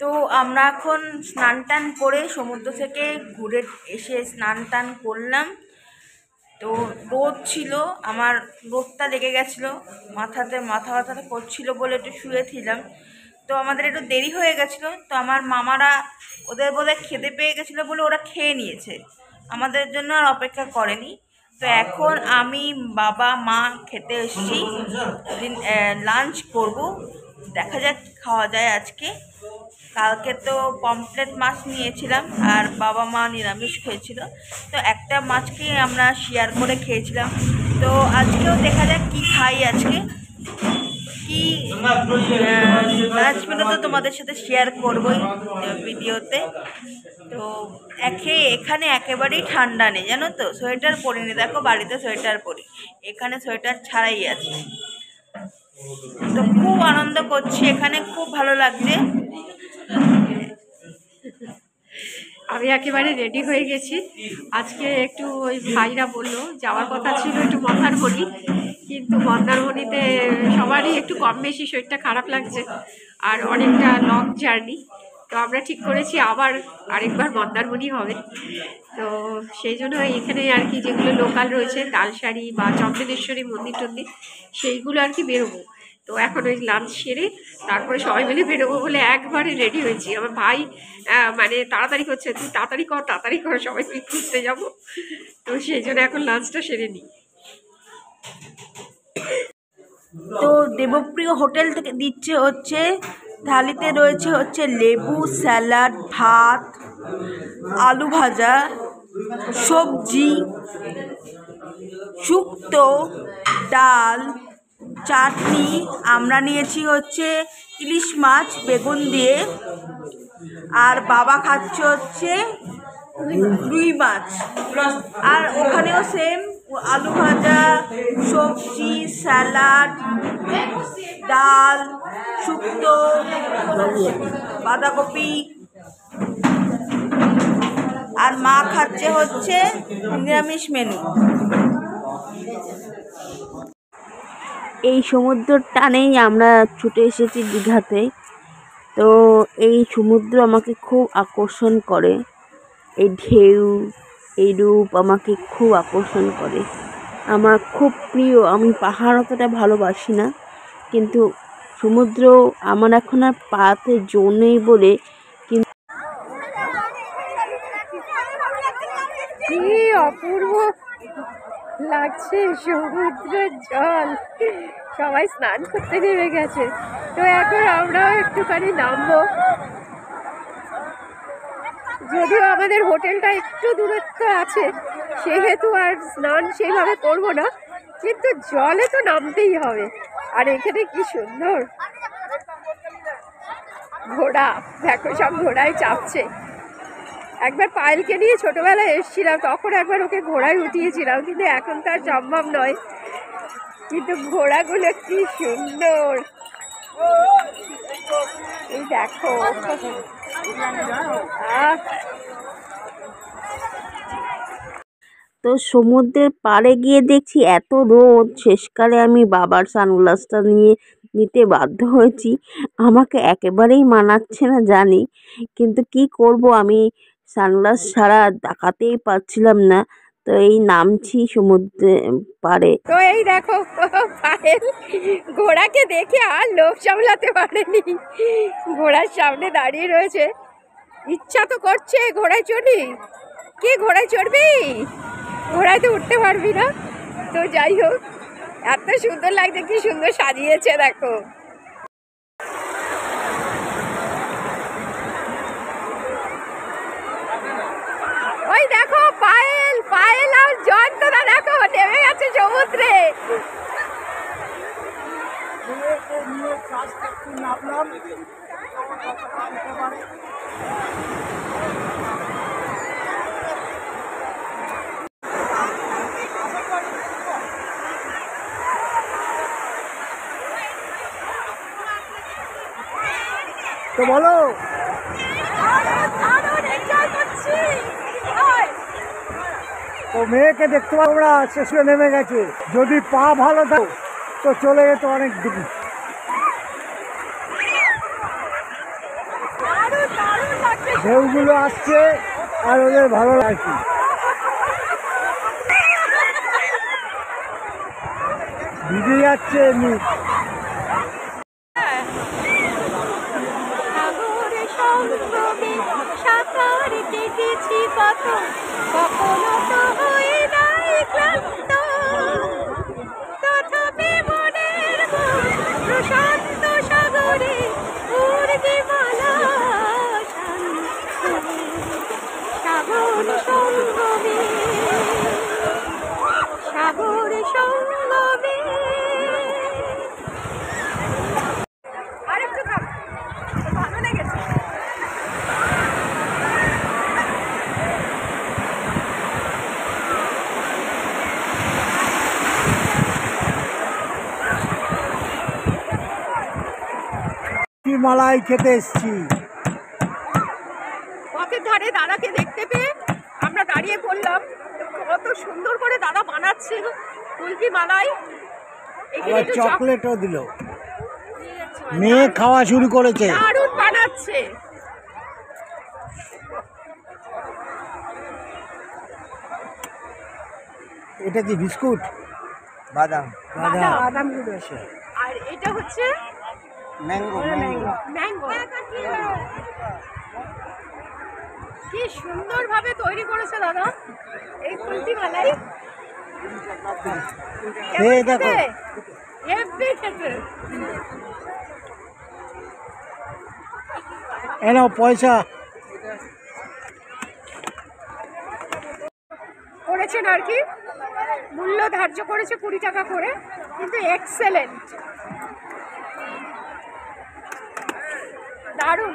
তো আমরা এখন স্নান টান করে সমুদ্র থেকে ঘুরে এসে স্নান টান করলাম। তো রোদ ছিল, আমার রোদটা লেগে গেছিলো, মাথা ব্যথাটা করছিল বলে একটু শুয়েছিলাম। তো আমাদের একটু দেরি হয়ে গেছিলো, তো আমার মামারা ওদের বোধহয় খেতে পেয়ে গেছিলো বলে ওরা খেয়ে নিয়েছে, আমাদের জন্য আর অপেক্ষা করেনি। তো এখন আমি বাবা মা খেতে এসেছি, লাঞ্চ করব, দেখা যাক খাওয়া যায় আজকে। কালকে তো পমফ্রেট মাছ নিয়েছিলাম আর বাবা মা নিরামিষ খেয়েছিল, তো একটা মাছকে আমরা শেয়ার করে খেয়েছিলাম। তো আজকেও দেখা যাক কী খাই, আজকে কি লাঞ্চ মেনু তো তোমাদের সাথে শেয়ার করবই ভিডিওতে। তো এখানে একেবারেই ঠান্ডা নেই, জানো তো, সোয়েটার পরিনি, দেখো বাড়িতে সোয়েটার পরি, এখানে সোয়েটার ছাড়াই আছে। তো খুব আনন্দ করছি এখানে, খুব ভালো লাগছে। আমি একেবারে রেডি হয়ে গেছি। আজকে একটু ওই ভাইরা বললো যাওয়ার কথা ছিল একটু মন্দারমণি, কিন্তু মন্দারমণিতে সবারই একটু কম বেশি শরীরটা খারাপ লাগছে আর অনেকটা লং জার্নি। তো আমরা ঠিক করেছি আবার আরেকবার মন্দারমণি হবে। তো সেই জন্য এখানে আর কি যেগুলো লোকাল রয়েছে তালসারি বা চন্দনেশ্বরী মন্দির টন্দির সেইগুলো আর কি বেরোবো। তো এখন ওই লাঞ্চ সেরে তারপরে সবাই মিলে বেরোবো বলে একবারে রেডি হয়েছি। আমার ভাই মানে তাড়াতাড়ি করছে, তুই তাড়াতাড়ি কর সবাই মিলে ঘুরতে যাবো। তো সেই জন্য এখন লাঞ্চটা সেরে নিই। তো দেবপ্রিয় হোটেল থেকে দিচ্ছে হচ্ছে থালিতে রয়েছে হচ্ছে লেবু, স্যালাড, ভাত, আলু ভাজা, সবজি, শুক্তো, ডাল, চাটনি। আমরা নিয়েছি হচ্ছে ইলিশ মাছ বেগুন দিয়ে, আর বাবা খাচ্ছে হচ্ছে রুই মাছ। আর ওখানেও সেম আলু ভাজা, সবজি, স্যালাড, ডাল, শুক্তো, বাঁধাকপি, আর মা খাচ্ছে হচ্ছে নিরামিষ মেনু। এই সমুদ্রের টানেই আমরা ছুটে এসেছি দীঘাতে। তো এই সমুদ্র আমাকে খুব আকর্ষণ করে, এই ঢেউ, এই রূপ আমাকে খুব আকর্ষণ করে, আমার খুব প্রিয়। আমি পাহাড় অতটা ভালোবাসি না, কিন্তু সমুদ্র আমার এখন আর পাতে জো নেই বলে। কিন্তু কি অপূর্ব লাগছে সমুদ্রের জল, সবাই স্নান করতে নেমে গেছে। তো এখন আমরাও একটুখানি নামবো, যদিও আমাদের হোটেলটা একটু দূরত্ব আছে সেহেতু আর স্নান সেইভাবে করবো না, কিন্তু জলে তো নামতেই হবে। আর এখানে কি সুন্দর ঘোড়া, দেখো সব ঘোড়ায় চাপছে। একবার পায়েলকে নিয়ে ছোটবেলায় এসেছিলাম, তখন একবার ওকে ঘোড়ায় উঠিয়েছিলাম, কিন্তু এখন তো আর সম্ভব নয়। কিন্তু ঘোড়াগুলো কি সুন্দর, এই দেখো। তো সমুদ্রের পাড়ে গিয়ে দেখছি এত রোদ, শেষকালে আমি বাবার সানগ্লাসটা নিতে বাধ্য হয়েছি। আমাকে একেবারেই মানাচ্ছে না জানি, কিন্তু কি করব, আমি সানগ্লাস ছাড়া তাকাতেই পারছিলাম না। তো এই নামছি সমুদ্রে পাড়ে। তো এই দেখো পায়েল ঘোড়াকে দেখে আর লোভ সামলাতে পারেনি, ঘোড়ার সামনে দাঁড়িয়ে রয়েছে। ইচ্ছা তো করছে ঘোড়ায় চড়ি, কি ঘোড়ায় চড়বি? ঘোড়ায় তো উঠতে পারবি না। তো যাই হোক, এত সুন্দর লাগছে, কি সুন্দর সাজিয়েছে দেখো। ওই দেখো পায়েল আর জয়ন্তরা দেখো নেমে গেছে সমুদ্রে। তো বলো, তো মেয়েকে দেখতে পাবো না, শেষে নেমে গেছে। যদি পা ভালো দাও তো চলে যেত অনেক দূর। ঢেউগুলো আসছে আর ওদের ভালো লাগছে। ভিজে যাচ্ছে এমনি। সাগরে সঙ্গমে সাঁতার কেটেছি কত, কখনো তো হয়ে নাই ক্লান্ত, তথাপি মনের মন প্রশান্ত সাগরে ঊর্ধ্বমালা শান্ত। সাগর সঙ্গমে, সাগর সঙ্গমে। আরেকটু খাব, ভালো লেগেছে। কি মালাই খেতে এসছি। পথের ধারে দাদাকে দেখতে পেয়ে আমরা দাঁড়িয়ে পড়লাম। কত সুন্দর করে দাদা বানাচ্ছে কুলফি মালাই। এখানে আবার একটু চকলেটও দিল। মেয়ে খাওয়া শুরু করেছে। দারুণ বানাচ্ছে। এটা কি বিস্কুট? বাদাম। বাদাম। বাদাম গুলো আছে। আর এটা হচ্ছে ম্যাঙ্গো। ম্যাঙ্গো। কি সুন্দর ভাবে তৈরি করেছে দাদা এই কুলফি মালাই। খেয়ে দেখো। হেব্বি খেতে। এনাও পয়সা। করেছেন আর কি, মূল্য ধার্য করেছে 20 টাকা করে, কিন্তু এক্সেলেন্ট, দারুণ।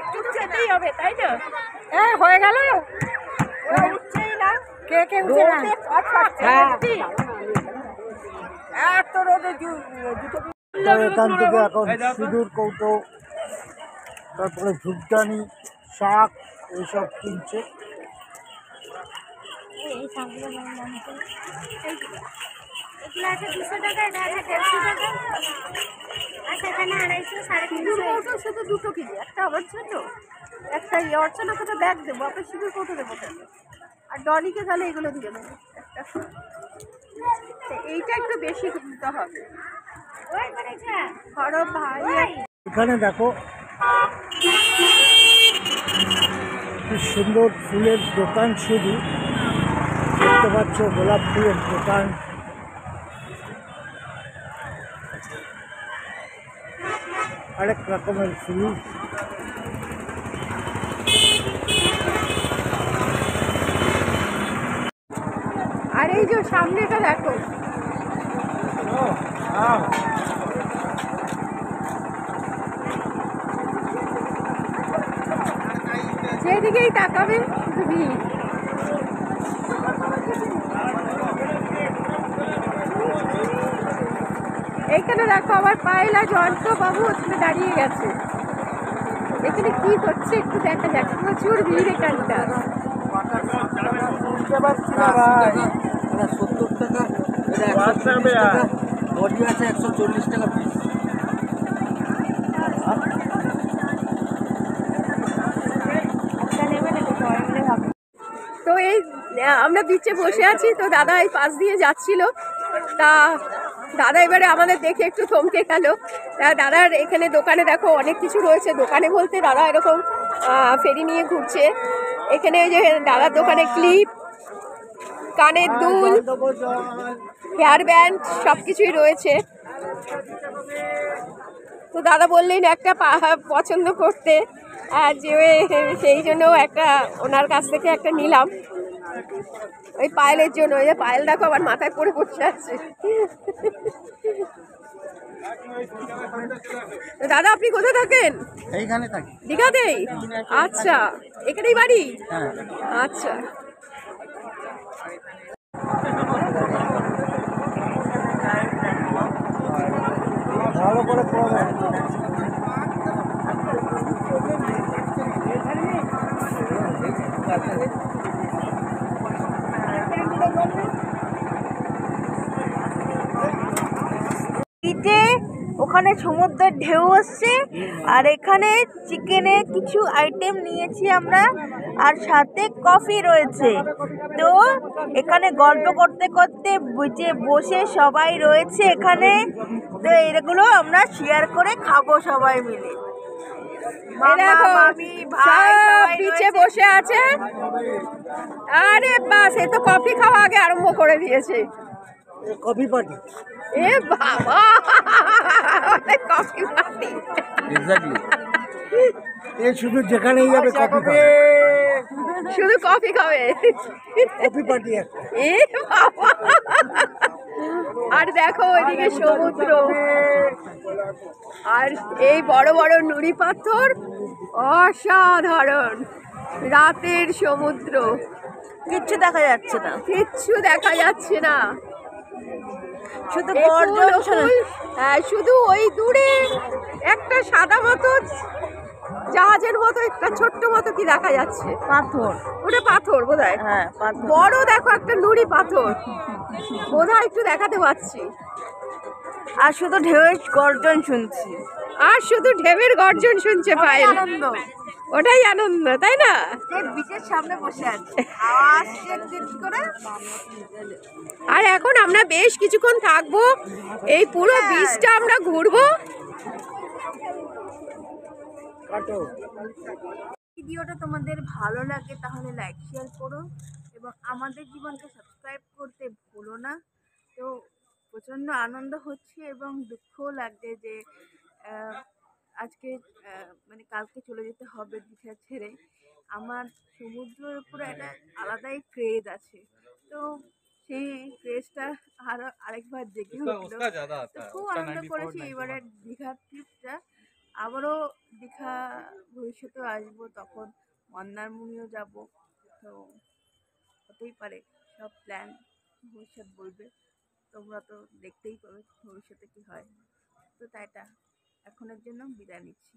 একটু খেতেই হবে তাই না? হ্যাঁ হয়ে গেল। উঠছেই না, কে কে উঠছে না। এত রোদে এখান থেকে এখন সিঁদুর কৌটো, তারপরে ধূপদানি, শাক এইসব কিনছে। এগুলো আছে 200 টাকা, এটা আছে 150 টাকা, আর সেখানে 250, 350। শুধু দুটো কিনি, একটা আমার জন্য, একটা অর্চনাকে তো ব্যাগ দেবো, আপনার সিঁদুর কৌটো দেবো কেন, আর ডলিকে তাহলে এগুলো দিয়ে দেবো একটা। এইটা একটু বেশি কিনতে হবে। বড় ভাই এখানে দেখো কি সুন্দর ফুলের দোকান, শুধু দেখতে পাচ্ছ গোলাপ ফুলের দোকান। আরেক রকমের ফুল। আর এই যে সামনেটা দেখো, যেদিকেই তাকাবে শুধু ভিড়। এইখানে দেখো আবার পায়েলা জয়ন্ত বাবু ওখানে দাঁড়িয়ে গেছে। এখানে কি করছে একটু দেখা যাক, প্রচুর ভিড় এখানটা। 70 টাকা, এটা 140 টাকা, বডি আছে 140 টাকা পিস। তো এই আমরা বিচে বসে আছি, তো দাদা এই পাশ দিয়ে যাচ্ছিল, তা দাদা এবারে আমাদের দেখে একটু থমকে গেল। দাদার এখানে দোকানে দেখো অনেক কিছু রয়েছে, দোকানে বলতে দাদা এরকম ফেরি নিয়ে ঘুরছে। এখানে ওই যে দাদার দোকানে ক্লিপ, কানের দুল, হেয়ার ব্যান্ড সব কিছুই রয়েছে। তো দাদা বললেন একটা পছন্দ করতে, আর যে সেই জন্য একটা ওনার কাছ থেকে একটা নিলাম ওই পায়েলের জন্য। ওই যে পায়েল দেখো আবার মাথায় পড়ে বসে আছে। দাদা আপনি কোথায় থাকেন? এইখানে থাকি। দীঘাতেই? আচ্ছা, এখানেই বাড়ি? হ্যাঁ। আচ্ছা। ভালো করে পড়বে। ওখানে সমুদ্রের ঢেউ আসছে, আর এখানে চিকেনের কিছু আইটেম নিয়েছি আমরা, আর সাথে কফি রয়েছে। তো এখানে গল্প করতে করতে বসে সবাই রয়েছে এখানে, তো এগুলো আমরা শেয়ার করে খাবো সবাই মিলে। মামি, ভাই সবাই পিছে রয়েছে। বসে আছে। আরে বাস, এ তো কফি খাওয়া আগে আরম্ভ করে দিয়েছে। Coffee party. এ বাবা, কফি পার্টি। এক্স্যাক্টলি। এ শুধু যেখানেই যাবে কফি খাবে, শুধু কফি খাবে। কফি পার্টি একটা। এ বাবা, আর দেখো ওইদিকে সমুদ্র, আর এই বড় বড় নুড়ি পাথর, অসাধারণ রাতের সমুদ্র। কিচ্ছু দেখা যাচ্ছে না, কিচ্ছু দেখা যাচ্ছে না, শুধু এই গর্জন ফুল, শোনা। হ্যাঁ, শুধু ওই দূরে একটা সাদা মতো জাহাজের মতো একটা ছোট্ট মতো কি দেখা যাচ্ছে। পাথর, ওটা পাথর বোধহয়। হ্যাঁ পাথর। বড় দেখো একটা নুড়ি পাথর, বোধহয় একটু দেখাতে পাচ্ছি। আর শুধু ঢেউয়ের গর্জন শুনছি, আর শুধু ঢেউয়ের গর্জন শুনছে পায়েল। আনন্দ। ওটাই আনন্দ, তাই না? বিচের সামনে বসে আছে, আওয়াজ চেক করে। আর এখন আমরা বেশ কিছুক্ষণ থাকবো, এই পুরো বিচটা আমরা ঘুরবো। ভিডিওটা তোমাদের ভালো লাগে তাহলে লাইক শেয়ার করো, এবং আমাদের জীবনকে সাবস্ক্রাইব করতে ভুলো না। তো প্রচণ্ড আনন্দ হচ্ছে এবং দুঃখও লাগছে যে আজকে মানে কালকে চলে যেতে হবে দীঘা ছেড়ে। আমার সমুদ্রের উপরে একটা আলাদাই ক্রেজ আছে, তো সেই ক্রেজটা আরেকবার জেগে উঠলো। তো খুব আনন্দ করেছি এবারের দীঘার ট্রিপটা। আবারও দীঘা ভবিষ্যতেও আসবো, তখন মন্দারমণিও যাব। তো হতেই পারে, সব প্ল্যান ভবিষ্যৎ বলবে, তোমরা তো দেখতেই পাবে ভবিষ্যতে কি হয়। তো তাইটা এখনের জন্য বিদায় নিচ্ছি।